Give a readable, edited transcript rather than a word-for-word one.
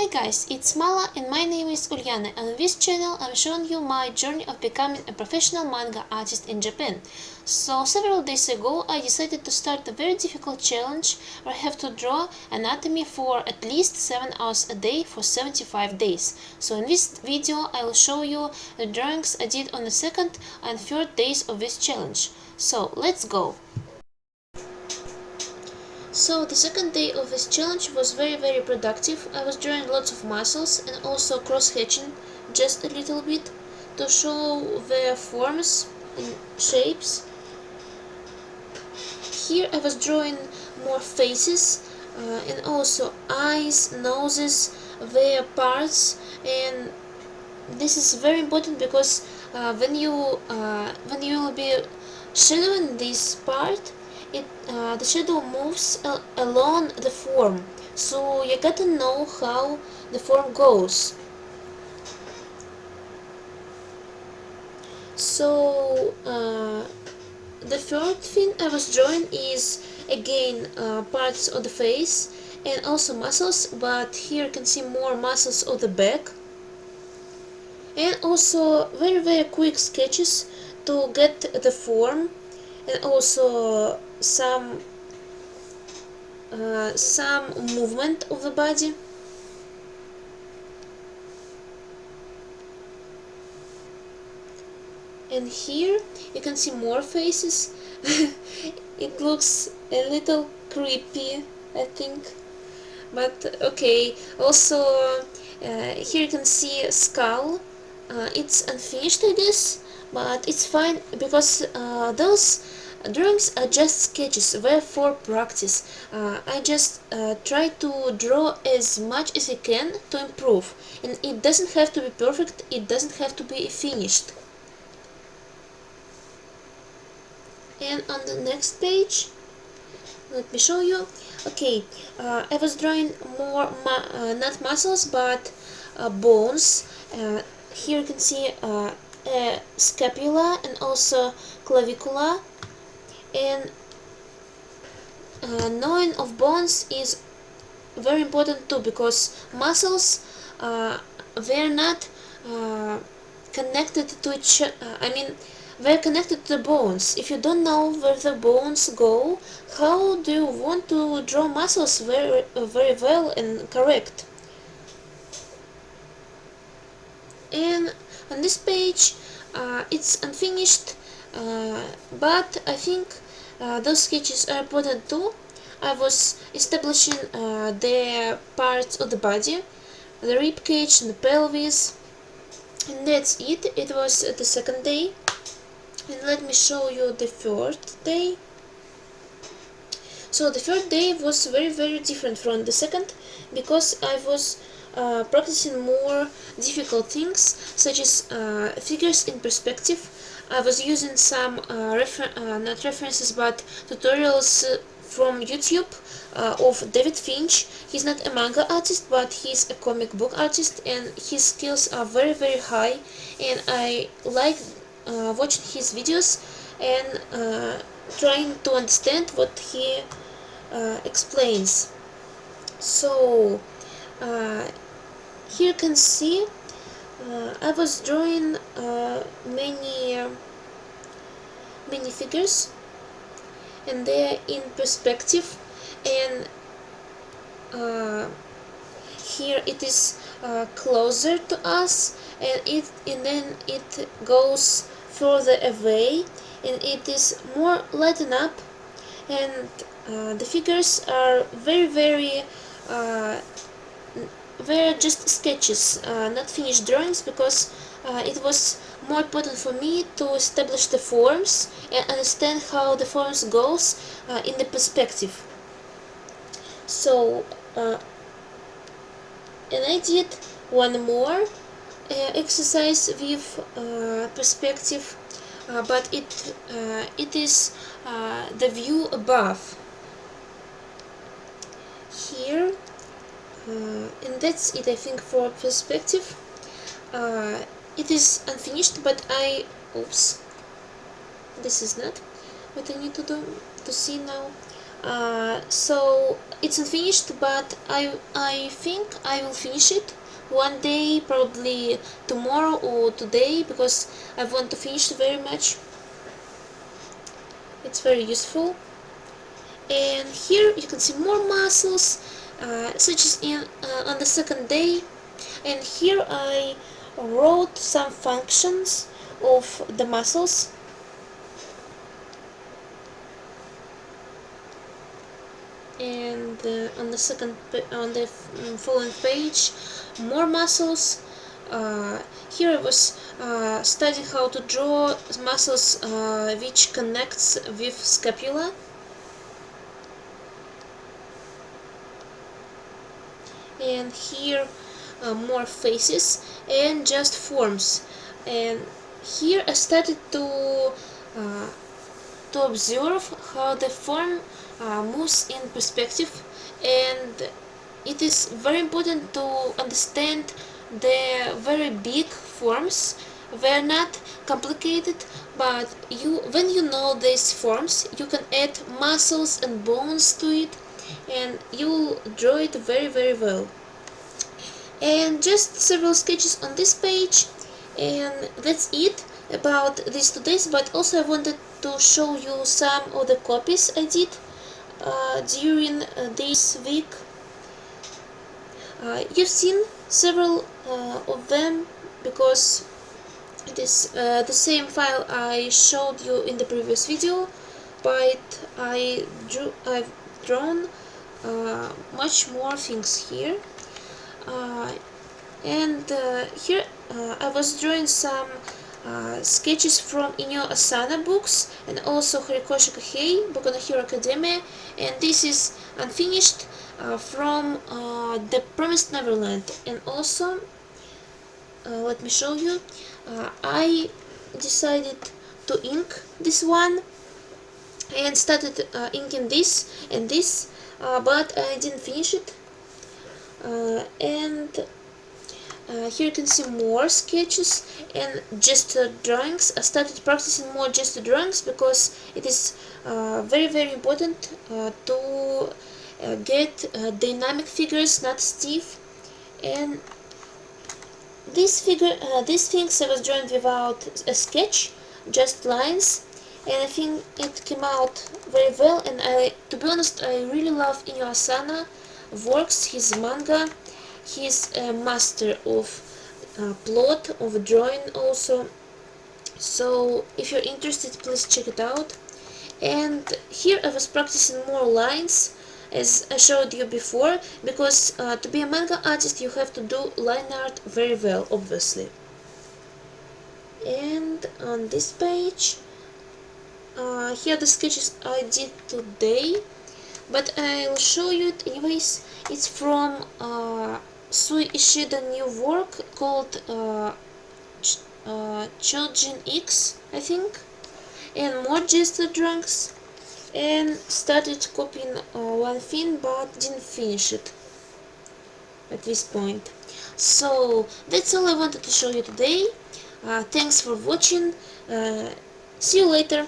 Hi guys, it's Mala and my name is Uliana, and on this channel I'm showing you my journey of becoming a professional manga artist in Japan. So several days ago I decided to start a very difficult challenge where I have to draw anatomy for at least 7 hours a day for 75 days. So in this video I will show you the drawings I did on the second and third days of this challenge. So let's go! So the second day of this challenge was very productive. I was drawing lots of muscles and also cross-hatching just a little bit to show their forms and shapes. Here I was drawing more faces and also eyes, noses, their parts, and this is very important because when you will be shadowing this part, the shadow moves along the form, so you gotta know how the form goes. So the third thing I was drawing is again parts of the face and also muscles, but here you can see more muscles of the back, and also very quick sketches to get the form, and also some movement of the body. And here you can see more faces. It looks a little creepy, I think, but okay. Also here you can see a skull. It's unfinished, I guess, but it's fine because those drawings are just sketches, they're for practice. I just try to draw as much as I can to improve, and it doesn't have to be perfect, it doesn't have to be finished. And on the next page, let me show you. Okay, I was drawing more not muscles but bones. Here you can see a scapula and also clavicula, and knowing of bones is very important too, because muscles they're not connected to each they're connected to the bones. If you don't know where the bones go, how do you want to draw muscles very well and correct? And on this page it's unfinished, but I think those sketches are important too. I was establishing the parts of the body, the rib cage and the pelvis, and that's it. It was the second day, and let me show you the third day. So the third day was very different from the second, because I was practicing more difficult things, such as figures in perspective. I was using some not references but tutorials from YouTube of David Finch. He's not a manga artist, but he's a comic book artist, and his skills are very high, and I like watching his videos and trying to understand what he explains. So here you can see I was drawing many figures, and they're in perspective, and here it is closer to us, and then it goes further away, and it is more lightened up, and the figures are very they're just sketches, not finished drawings, because it was more important for me to establish the forms and understand how the forms goes in the perspective. So and I did one more exercise with perspective, but it is the view above here, and that's it, I think, for perspective. It is unfinished, but oops, this is not what I need to do to see now. So it's unfinished, but I think I will finish it one day, probably tomorrow or today, because I want to finish very much. It's very useful. And here you can see more muscles, such as on the second day. And here I wrote some functions of the muscles. And on the following page, more muscles. Here I was studying how to draw muscles which connects with scapula. And here more faces and just forms. And here I started to observe how the form moves in perspective, and it is very important to understand the very big forms. They're not complicated, but when you know these forms, you can add muscles and bones to it, and you draw it very, very well. And just several sketches on this page, and that's it about these 2 days. But also I wanted to show you some of the copies I did during this week. You've seen several of them because it is the same file I showed you in the previous video, but I've drawn much more things here. And here I was drawing some sketches from Inyo Asano books, and also Horikoshi Kohei, Boku no Hero Academia, and this is unfinished from The Promised Neverland. And also, let me show you, I decided to ink this one and started inking this and this, but I didn't finish it. And here you can see more sketches and gesture drawings. I started practicing more gesture drawings because it is very, very important to get dynamic figures, not stiff. And these things I was drawing without a sketch, just lines, and I think it came out very well. And to be honest, I really love Inyo Asano works, his manga. He's a master of plot, of drawing also. So if you're interested, please check it out. And here I was practicing more lines, as I showed you before, because to be a manga artist you have to do line art very well, obviously. And on this page, here are the sketches I did today, but I'll show you it anyways. It's from Sui Ishida new work called Chojin X, I think, and more gesture drawings. And started copying one thing, but didn't finish it at this point. So that's all I wanted to show you today. Thanks for watching. See you later.